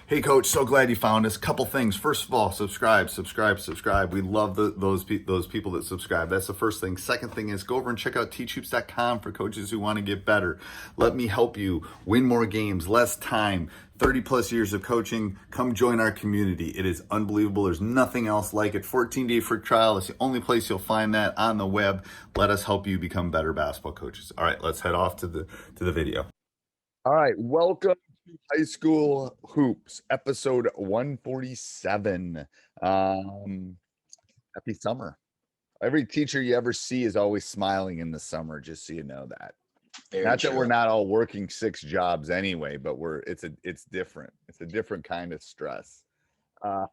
Hey, Coach, so glad you found us. Couple things. First of all, subscribe. We love those people that subscribe. That's the first thing. Second thing is go over and check out teachhoops.com for coaches who want to get better. Let me help you win more games, less time, 30 plus years of coaching. Come join our community. It is unbelievable. There's nothing else like it. 14-day free trial. It's the only place you'll find that on the web. Let us help you become better basketball coaches. All right, let's head off to the video. All right, welcome to High School Hoops, episode 147. Happy summer. Every teacher you ever see is always smiling in the summer, just so you know that. Very Not true. that we're not all working 6 jobs anyway, but it's different. It's a different kind of stress. So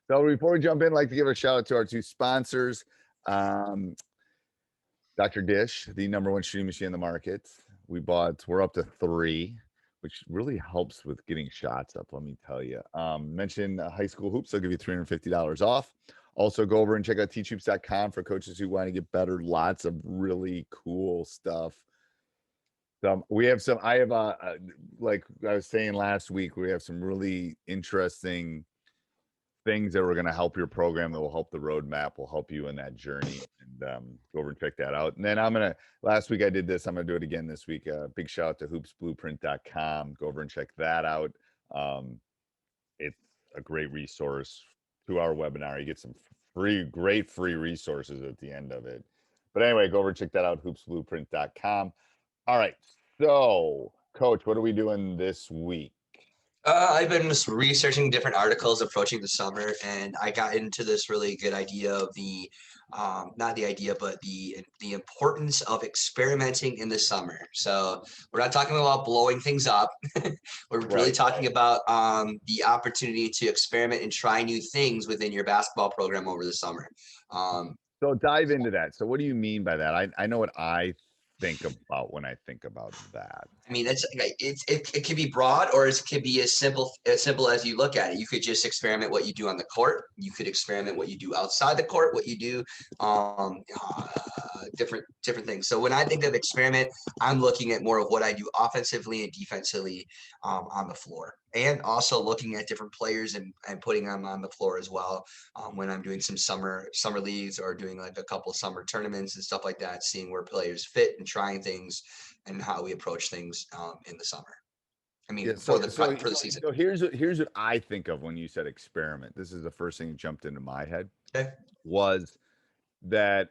before we jump in, I'd like to give a shout out to our 2 sponsors. Dr. Dish, the number 1 shooting machine in the market. We're up to 3, which really helps with getting shots up, let me tell you. Mention High School Hoops, they'll give you $350 off. Also, go over and check out teachhoops.com for coaches who want to get better. Lots of really cool stuff. Like I was saying last week, we have some really interesting things that are going to help your program, that will help the roadmap, will help you in that journey. And go over and check that out. And then last week I did this, I'm going to do it again this week. Big shout out to hoopsblueprint.com. Go over and check that out. It's a great resource. 2-hour webinar. You get some great free resources at the end of it. But anyway, go over and check that out, hoopsblueprint.com. All right. So, Coach, what are we doing this week? I've been just researching different articles approaching the summer, and I got into this really good idea of not the idea, but the importance of experimenting in the summer. So we're not talking about blowing things up. We're really talking about the opportunity to experiment and try new things within your basketball program over the summer. So dive into that. So what do you mean by that? I know what I think about when I think about that. I mean, it can be broad, or it could be as simple as you look at it. You could just experiment what you do on the court. You could experiment what you do outside the court, what you do, different things. So when I think of experiment, I'm looking at more of what I do offensively and defensively on the floor, and also looking at different players and putting them on the floor as well. When I'm doing some summer leagues, or doing like a couple summer tournaments and stuff like that, seeing where players fit and trying things and how we approach things in the summer. I mean, for the season. So here's what I think of when you said experiment. This is the first thing that jumped into my head. Okay. Was that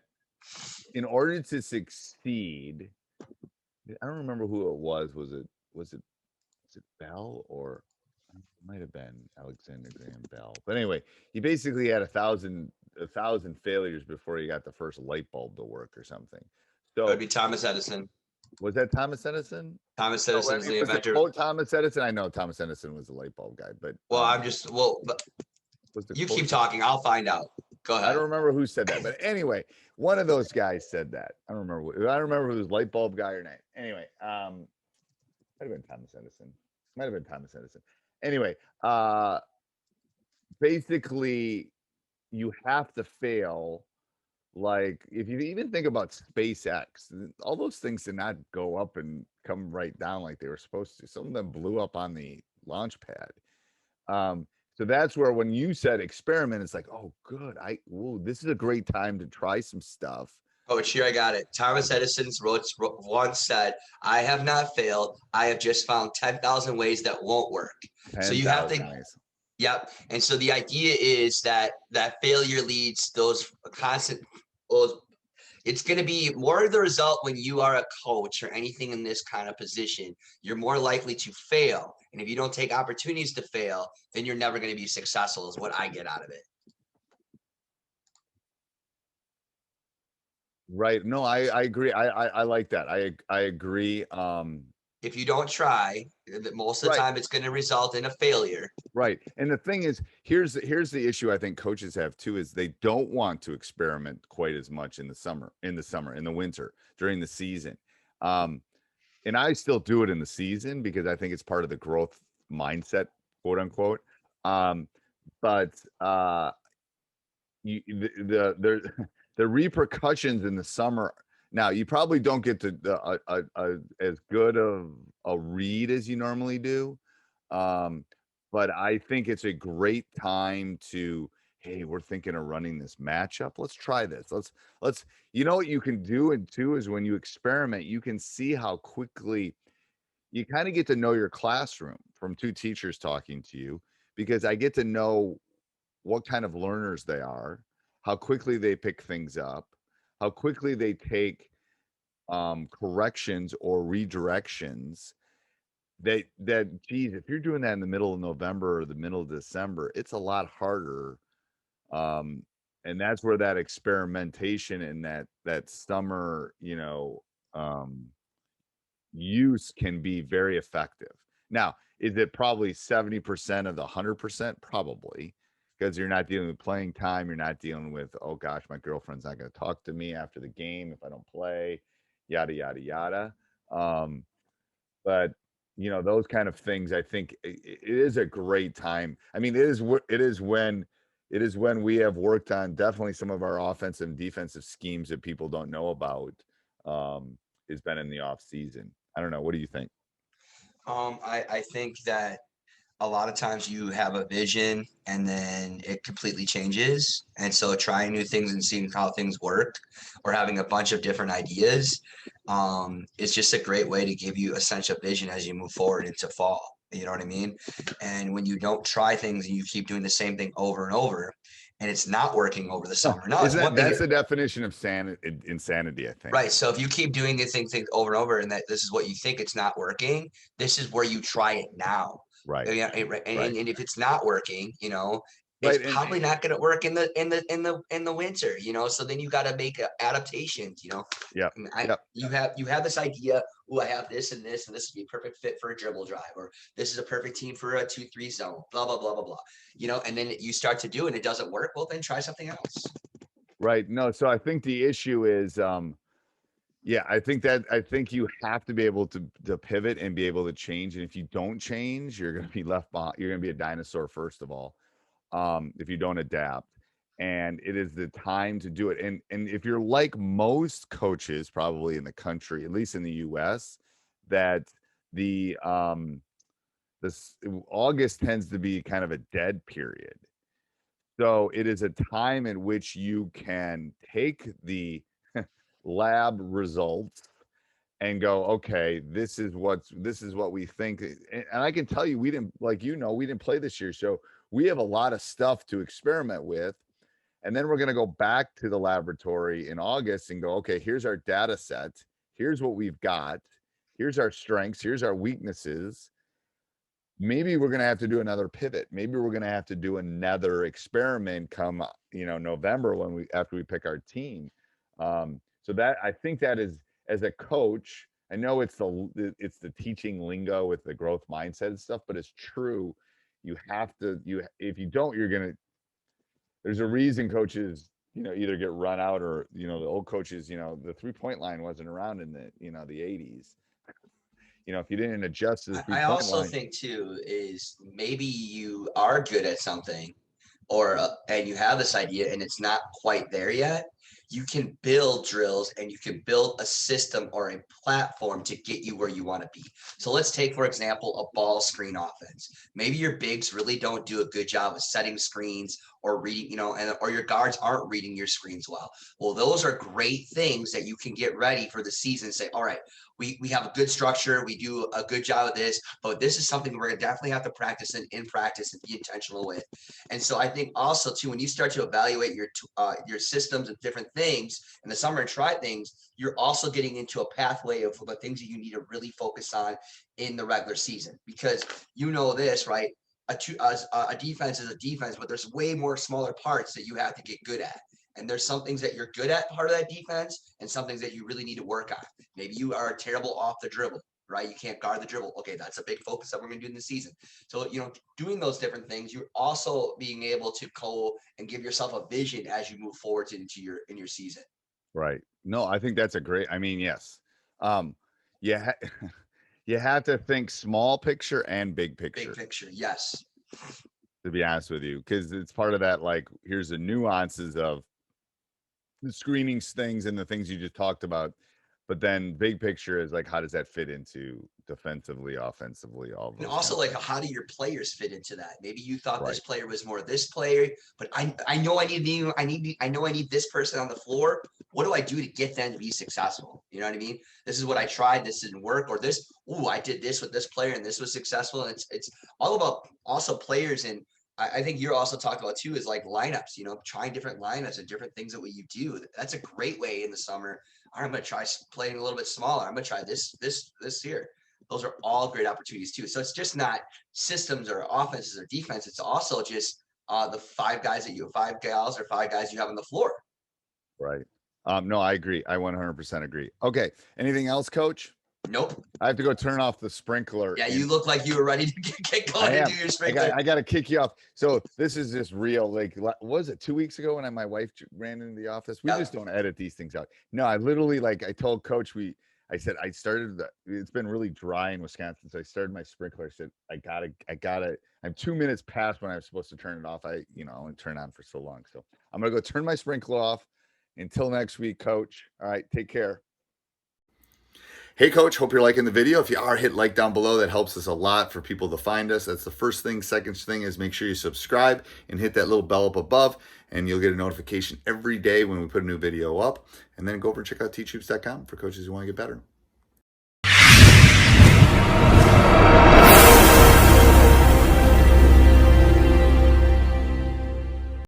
in order to succeed, I don't remember who it was. Was it Bell, or it might have been Alexander Graham Bell? But anyway, he basically had 1,000 failures before he got the first light bulb to work or something. So it would be Thomas Edison. Was that Thomas Edison? Thomas Edison is the inventor. Thomas Edison. I know Thomas Edison was the light bulb guy, but you keep talking. I'll find out. Go ahead. I don't remember who said that, but anyway, one of those guys said that. I don't remember who was light bulb guy or not. Anyway, might have been Thomas Edison. Anyway, basically, you have to fail. Like, if you even think about SpaceX, all those things did not go up and come right down like they were supposed to. Some of them blew up on the launch pad. So that's where, when you said experiment, it's like, oh, good. This is a great time to try some stuff. Oh, here I got it. Thomas Edison once said, "I have not failed. I have just found 10,000 ways that won't work." So you have to. Nice. Yep. And so the idea is that failure leads those constant. It's going to be more of the result when you are a coach or anything in this kind of position. You're more likely to fail. And if you don't take opportunities to fail, then you're never going to be successful, is what I get out of it. Right. No, I agree. I like that. I agree. If you don't try, most of the time it's going to result in a failure. Right. And the thing is, here's the issue I think coaches have too, is they don't want to experiment quite as much in the winter, during the season. And I still do it in the season because I think it's part of the growth mindset, quote unquote. But the repercussions in the summer. Now, you probably don't get to as good of a read as you normally do. But I think it's a great time to, hey, we're thinking of running this matchup. Let's try this. Let's you know what you can do, and too, is when you experiment, you can see how quickly you kind of get to know your classroom from two teachers talking to you, because I get to know what kind of learners they are, how quickly they pick things up, how quickly they take corrections or redirections. Geez, if you're doing that in the middle of November or the middle of December, it's a lot harder. Um, and that's where that experimentation and that summer, um, use can be very effective. Now, is it probably 70% of the 100%? Probably, because you're not dealing with playing time. You're not dealing with, oh gosh, my girlfriend's not going to talk to me after the game if I don't play, yada, yada, yada. Um, but those kind of things, I think it is a great time. I mean, it is when we have worked on definitely some of our offensive and defensive schemes that people don't know about. Has been in the off season. I don't know. What do you think? I think that a lot of times you have a vision and then it completely changes. And so trying new things and seeing how things work or having a bunch of different ideas is just a great way to give you a sense of vision as you move forward into fall. You know what I mean? And when you don't try things and you keep doing the same thing over and over and it's not working over the summer. Now it's Isn't one that thing. that's the definition of insanity, I think. Right. So if you keep doing the same thing over and over and that this is what you think it's not working, this is where you try it now. Right. Yeah, and, Right. and if it's not working, it's Right. probably not going to work in the winter, So then you got to make adaptations, Yep. And Yep. you have this idea. Oh, I have this and this, and this would be a perfect fit for a dribble drive, or this is a perfect team for a 2-3 zone. Blah blah blah blah blah. And then you start to do, and it doesn't work. Well, then try something else. Right. No, so I think the issue is yeah, I think you have to be able to pivot and be able to change. And if you don't change, you're gonna be left behind. You're gonna be a dinosaur, first of all, if you don't adapt. And it is the time to do it. And if you're like most coaches probably in the country, at least in the US, that the this August tends to be kind of a dead period. So it is a time in which you can take the lab results and go, okay, this is what we think. And I can tell you, we didn't, like, we didn't play this year. So we have a lot of stuff to experiment with. And then we're going to go back to the laboratory in August and go, okay, here's our data set. Here's what we've got. Here's our strengths. Here's our weaknesses. Maybe we're going to have to do another pivot. Maybe we're going to have to do another experiment come, November, after we pick our team. So that, I think that is, as a coach, I know it's the teaching lingo with the growth mindset and stuff, but it's true. You have to, if you don't, there's a reason coaches, either get run out, or, the old coaches, the 3-point line wasn't around in the 80s. If you didn't adjust to the I 3-point also line. think too is maybe you are good at something or and you have this idea and it's not quite there yet. You can build drills and you can build a system or a platform to get you where you want to be. So let's take, for example, a ball screen offense. Maybe your bigs really don't do a good job of setting screens or reading, or your guards aren't reading your screens well. Well, those are great things that you can get ready for the season and say, all right, we have a good structure. We do a good job of this, but this is something we're going to definitely have to practice in practice and be intentional with. And so I think also too, when you start to evaluate your systems and different things in the summer and try things, you're also getting into a pathway of the things that you need to really focus on in the regular season, because this, right? A defense is a defense, but there's way more smaller parts that you have to get good at. And there's some things that you're good at part of that defense and some things that you really need to work on. Maybe you are terrible off the dribble, right? You can't guard the dribble. Okay, that's a big focus that we're going to do in the season. So, doing those different things, you're also being able to go and give yourself a vision as you move forward into your season. Right. No, I think that's a great, I mean, yes. Yeah. You have to think small picture and big picture. Big picture, yes. To be honest with you, because it's part of that, like, here's the nuances of the screenings things and the things you just talked about. But then big picture is like, how does that fit into defensively, offensively, all of And those also, kind of like, how do your players fit into that? Maybe you thought this Right. player was more this player, but I know I need this person on the floor. What do I do to get them to be successful? You know what I mean? This is what I tried. This didn't work, or this. Oh, I did this with this player, and this was successful. And it's all about also players, and I think you're also talking about too is like lineups. You know, trying different lineups and different things that you do. That's a great way in the summer. All right, I'm going to try playing a little bit smaller. I'm going to try this here. Those are all great opportunities too. So it's just not systems or offenses or defense. It's also just the 5 gals or 5 guys you have on the floor. Right. No, I agree. I 100% agree. Okay. Anything else, Coach? Nope. I have to go turn off the sprinkler. Yeah, you look like you were ready to get going I and am. do your sprinkler. I got to kick you off. So this is just real. Like, what was it 2 weeks ago when my wife ran into the office? We Yep. just don't edit these things out. No, I literally, like, I told Coach, I said, it's been really dry in Wisconsin. So I started my sprinkler. I said, I gotta, I'm 2 minutes past when I'm supposed to turn it off. I only turn it on for so long. So I'm going to go turn my sprinkler off. Until next week, Coach. All right. Take care. Hey, Coach, hope you're liking the video. If you are, hit like down below. That helps us a lot for people to find us. That's the first thing. Second thing is make sure you subscribe and hit that little bell up above, and you'll get a notification every day when we put a new video up. And then go over and check out teachhoops.com for coaches who want to get better.